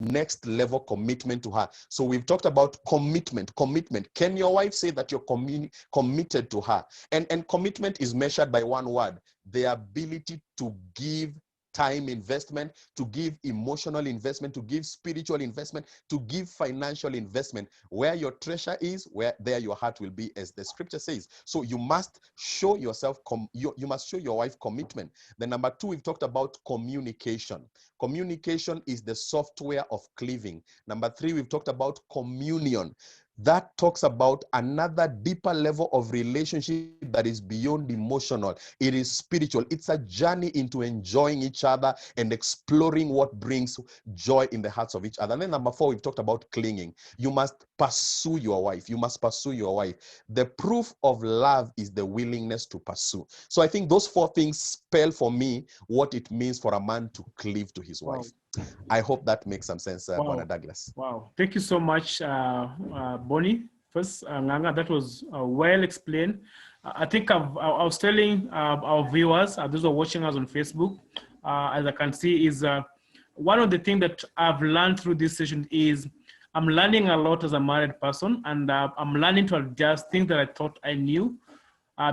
next level commitment to her. So we've talked about commitment. Can your wife say that you're committed to her? And commitment is measured by one word: the ability to give time investment, to give emotional investment, to give spiritual investment, to give financial investment. Where your treasure is, where there your heart will be, as the scripture says. So you must show yourself, you must show your wife commitment. Then number two, we've talked about communication. Communication is the software of cleaving. Number three, we've talked about communion. That talks about another deeper level of relationship that is beyond emotional. It is spiritual. It's a journey into enjoying each other and exploring what brings joy in the hearts of each other. And then number four, we've talked about clinging. You must pursue your wife. You must pursue your wife. The proof of love is the willingness to pursue. So I think those four things spell for me what it means for a man to cleave to his wife. I hope that makes some sense, Bwana Douglas. Wow. Thank you so much, Bonnie. First, Nganga, that was well explained. I think I was telling our viewers, those who are watching us on Facebook, as I can see, is one of the things that I've learned through this session is I'm learning a lot as a married person, and I'm learning to adjust things that I thought I knew.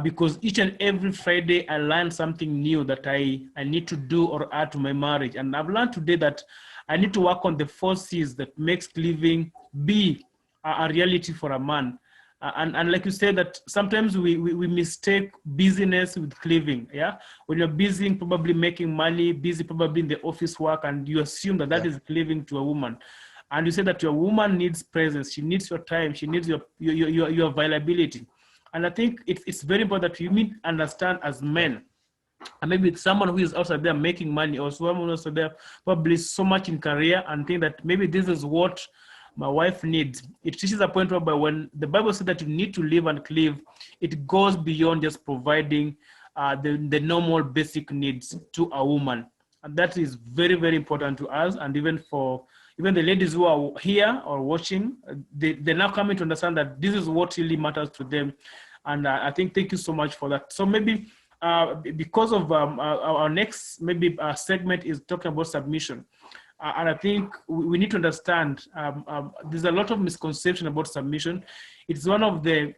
Because each and every Friday I learn something new that I need to do or add to my marriage. And I've learned today that I need to work on the forces that makes cleaving be a reality for a man. And like you said, that sometimes we mistake busyness with cleaving. Yeah, when you're busy, probably making money, busy probably in the office work, and you assume that that is cleaving to a woman. And you say that your woman needs presence, she needs your time, she needs your availability. And I think it's very important that you need to understand as men, and maybe it's someone who is outside there making money, or someone else there probably so much in career and think that maybe this is what my wife needs. It reaches a point whereby when the Bible says that you need to live and cleave, it goes beyond just providing the normal basic needs to a woman. And that is very, very important to us. And even for the ladies who are here or watching, they're now coming to understand that this is what really matters to them. And I think thank you so much for that. So maybe because of our next segment is talking about submission. And I think we need to understand there's a lot of misconception about submission. It's one of the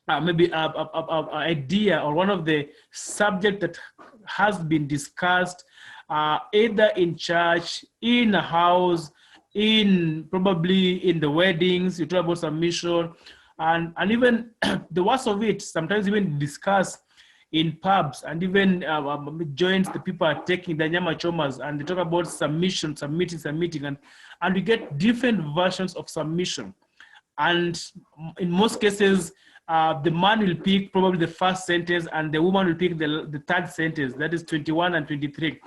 idea or one of the subject that has been discussed either in church, in a house, probably in the weddings. You talk about submission, and even the worst of it, sometimes even discussed in pubs and even joints the people are taking, the nyama chomas, and they talk about submission, submitting, and we get different versions of submission. And in most cases, the man will pick probably the first sentence and the woman will pick the third sentence, that is 21 and 23.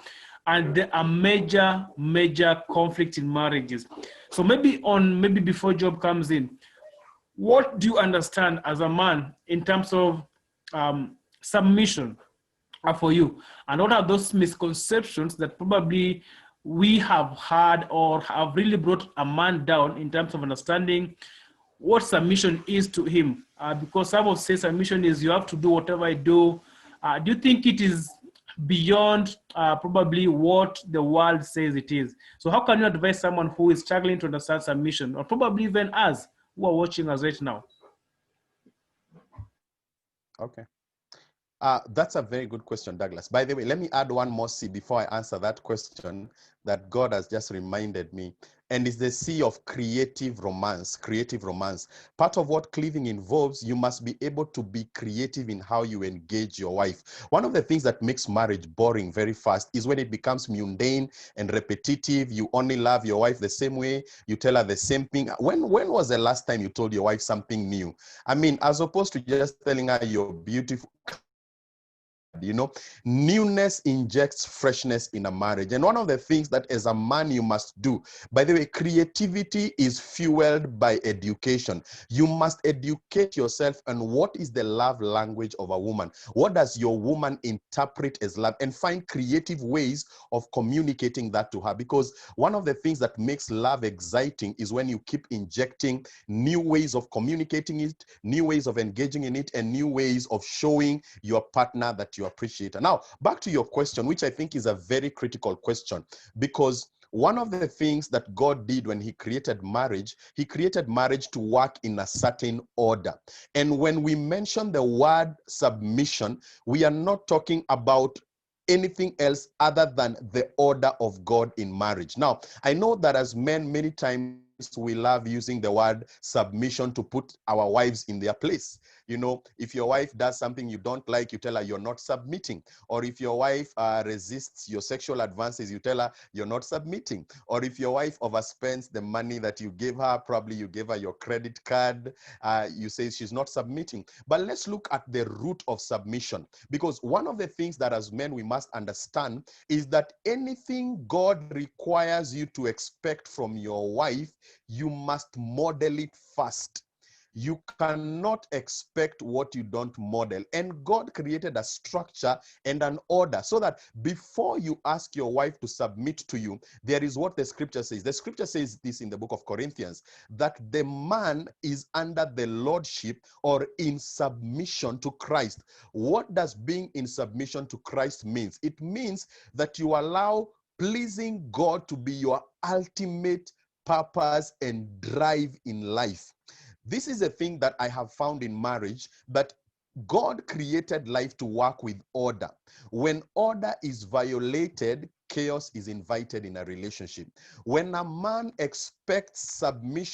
And there are major conflict in marriages. So maybe before Job comes in, what do you understand as a man in terms of submission for you? And what are those misconceptions that probably we have had or have really brought a man down in terms of understanding what submission is to him? Because some will say submission is you have to do whatever I do. Do you think it is beyond probably what the world says it is? So how can you advise someone who is struggling to understand submission, or probably even us who are watching us right now? Okay. That's a very good question, Douglas. By the way, let me add one more C before I answer that question that God has just reminded me. And it's the C of creative romance. Part of what cleaving involves, you must be able to be creative in how you engage your wife. One of the things that makes marriage boring very fast is when it becomes mundane and repetitive. You only love your wife the same way. You tell her the same thing. When was the last time you told your wife something new? I mean, as opposed to just telling her you're beautiful. You know, newness injects freshness in a marriage. And one of the things that as a man you must do, by the way, creativity is fueled by education. You must educate yourself on what is the love language of a woman. What does your woman interpret as love? And find creative ways of communicating that to her. Because one of the things that makes love exciting is when you keep injecting new ways of communicating it, new ways of engaging in it, and new ways of showing your partner that you appreciate it. Now, back to your question, which I think is a very critical question, because One of the things that God did when he created marriage to work in a certain order. And when we mention the word submission, we are not talking about anything else other than the order of God in marriage. Now, I know that as men, many times we love using the word submission to put our wives in their place. You know, if your wife does something you don't like, you tell her you're not submitting. Or if your wife resists your sexual advances, you tell her you're not submitting. Or if your wife overspends the money that you gave her, probably you gave her your credit card, you say she's not submitting. But let's look at the root of submission, because one of the things that as men we must understand is that anything God requires you to expect from your wife, you must model it first. You cannot expect what you don't model. And God created a structure and an order so that before you ask your wife to submit to you, there is what the scripture says. The scripture says this in the book of Corinthians, that the man is under the lordship or in submission to Christ. What does being in submission to Christ means? It means that you allow pleasing God to be your ultimate purpose and drive in life. This is a thing that I have found in marriage, that God created life to work with order. When order is violated, chaos is invited in a relationship. When a man expects submission